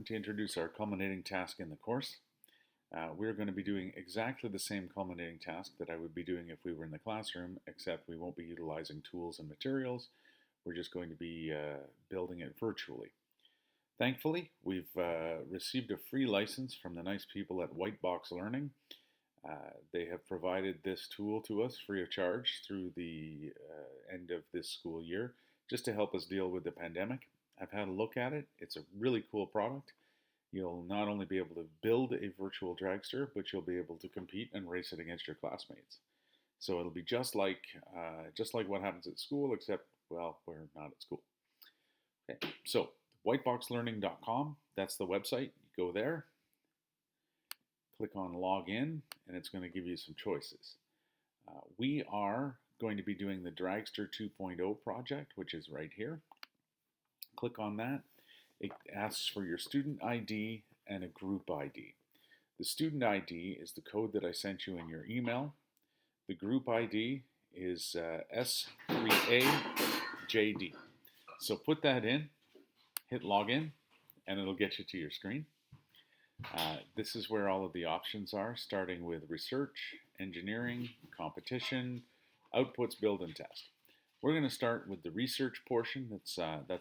To introduce our culminating task in the course. We're going to be doing exactly the same culminating task that I would be doing if we were in the classroom, except we won't be utilizing tools and materials. We're just going to be building it virtually. Thankfully, we've received a free license from the nice people at Whitebox Learning. They have provided this tool to us free of charge through the end of this school year, just to help us deal with the pandemic. I've had a look at it. It's a really cool product. You'll not only be able to build a virtual dragster, but you'll be able to compete and race it against your classmates. So it'll be just like what happens at school, except, well, we're not at school. Okay, so whiteboxlearning.com, that's the website. You go there, click on login, and it's going to give you some choices. We are going to be doing the Dragster 2.0 project, which is right here. Click on that. It asks for your student ID and a group ID. The student ID is the code that I sent you in your email. The group ID is S3AJD. So put that in, hit login, and it'll get you to your screen. This is where all of the options are, starting with research, engineering, competition, outputs, build, and test. We're going to start with the research portion. That's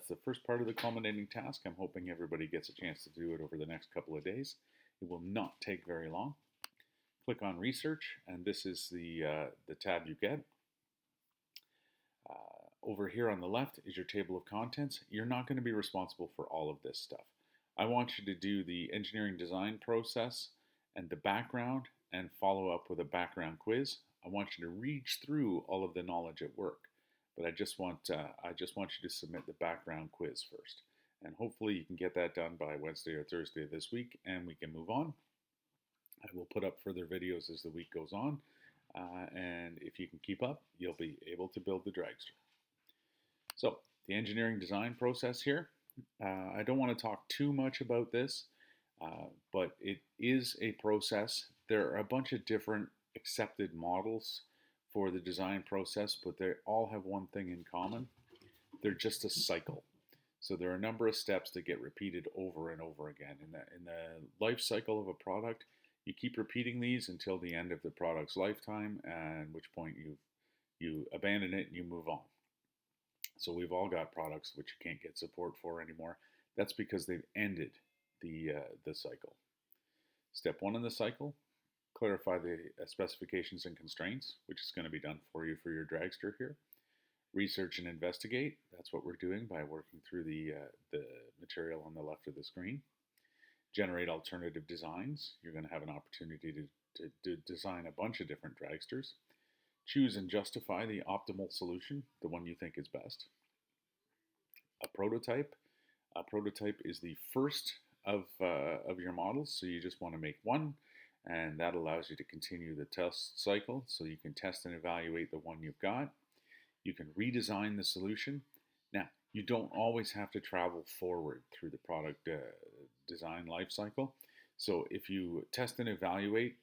the first part of the culminating task. I'm hoping everybody gets a chance to do it over the next couple of days. It will not take very long. Click on research, and this is the tab you get. Over here on the left is your table of contents. You're not going to be responsible for all of this stuff. I want you to do the engineering design process and the background and follow up with a background quiz. I want you to read through all of the knowledge at work. But I just want you to submit the background quiz first, and hopefully you can get that done by Wednesday or Thursday of this week, and we can move on. I will put up further videos as the week goes on, and if you can keep up, you'll be able to build the dragster. So the engineering design process here. I don't want to talk too much about this, but it is a process. There are a bunch of different accepted models for the design process, but they all have one thing in common. They're just a cycle. So there are a number of steps that get repeated over and over again. In the life cycle of a product, you keep repeating these until the end of the product's lifetime, at which point you abandon it and you move on. So we've all got products which you can't get support for anymore. That's because they've ended the cycle. Step one in the cycle, clarify the specifications and constraints, which is going to be done for you for your dragster here. Research and investigate, that's what we're doing by working through the material on the left of the screen. Generate alternative designs, you're going to have an opportunity to design a bunch of different dragsters. Choose and justify the optimal solution, the one you think is best. A prototype is the first of your models, so you just want to make one, and that allows you to continue the test cycle, so you can test and evaluate the one you've got. You can redesign the solution. Now, you don't always have to travel forward through the product design life cycle. So if you test and evaluate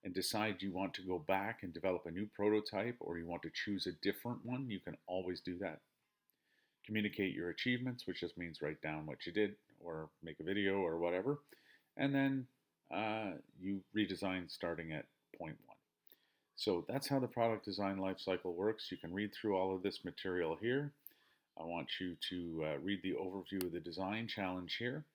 and decide you want to go back and develop a new prototype, or you want to choose a different one, you can always do that. Communicate your achievements, which just means write down what you did or make a video or whatever. And then you redesign starting at point one. So that's how the product design lifecycle works. You can read through all of this material here. I want you to read the overview of the design challenge here.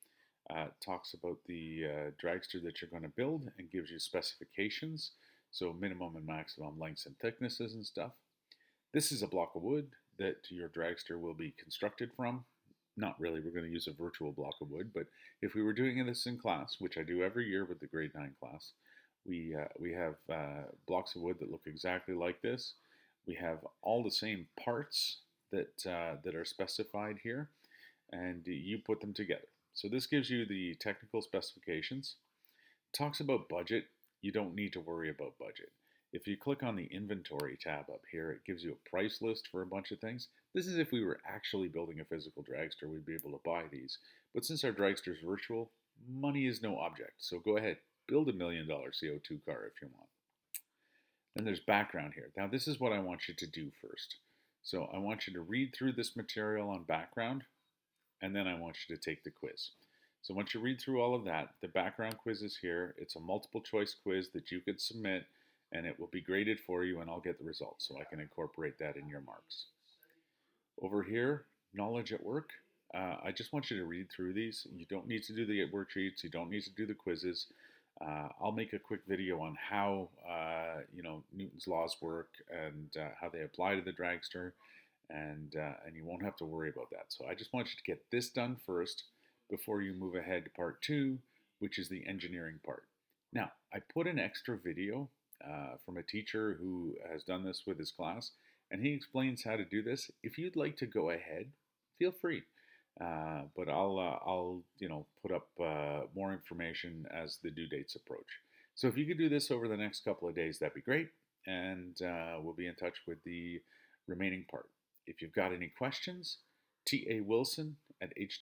It talks about the dragster that you're going to build and gives you specifications, so minimum and maximum lengths and thicknesses and stuff. This is a block of wood that your dragster will be constructed from. Not really, we're going to use a virtual block of wood, but if we were doing this in class, which I do every year with the grade 9 class, we have blocks of wood that look exactly like this. We have all the same parts that are specified here, and you put them together. So this gives you the technical specifications. It talks about budget. You don't need to worry about budget. If you click on the inventory tab up here, it gives you a price list for a bunch of things. This is if we were actually building a physical dragster, we'd be able to buy these. But since our dragster is virtual, money is no object. So go ahead, build $1 million CO2 car if you want. Then there's background here. Now this is what I want you to do first. So I want you to read through this material on background, and then I want you to take the quiz. So once you read through all of that, the background quiz is here. It's a multiple choice quiz that you could submit, and it will be graded for you, and I'll get the results so I can incorporate that in your marks. Over here, knowledge at work. I just want you to read through these. You don't need to do the worksheets. You don't need to do the quizzes. I'll make a quick video on how Newton's laws work and how they apply to the dragster, and you won't have to worry about that. So I just want you to get this done first before you move ahead to part 2, which is the engineering part. Now, I put an extra video from a teacher who has done this with his class, and he explains how to do this. If you'd like to go ahead, feel free. But I'll put up more information as the due dates approach. So if you could do this over the next couple of days, that'd be great, and we'll be in touch with the remaining part. If you've got any questions, T.A. Wilson at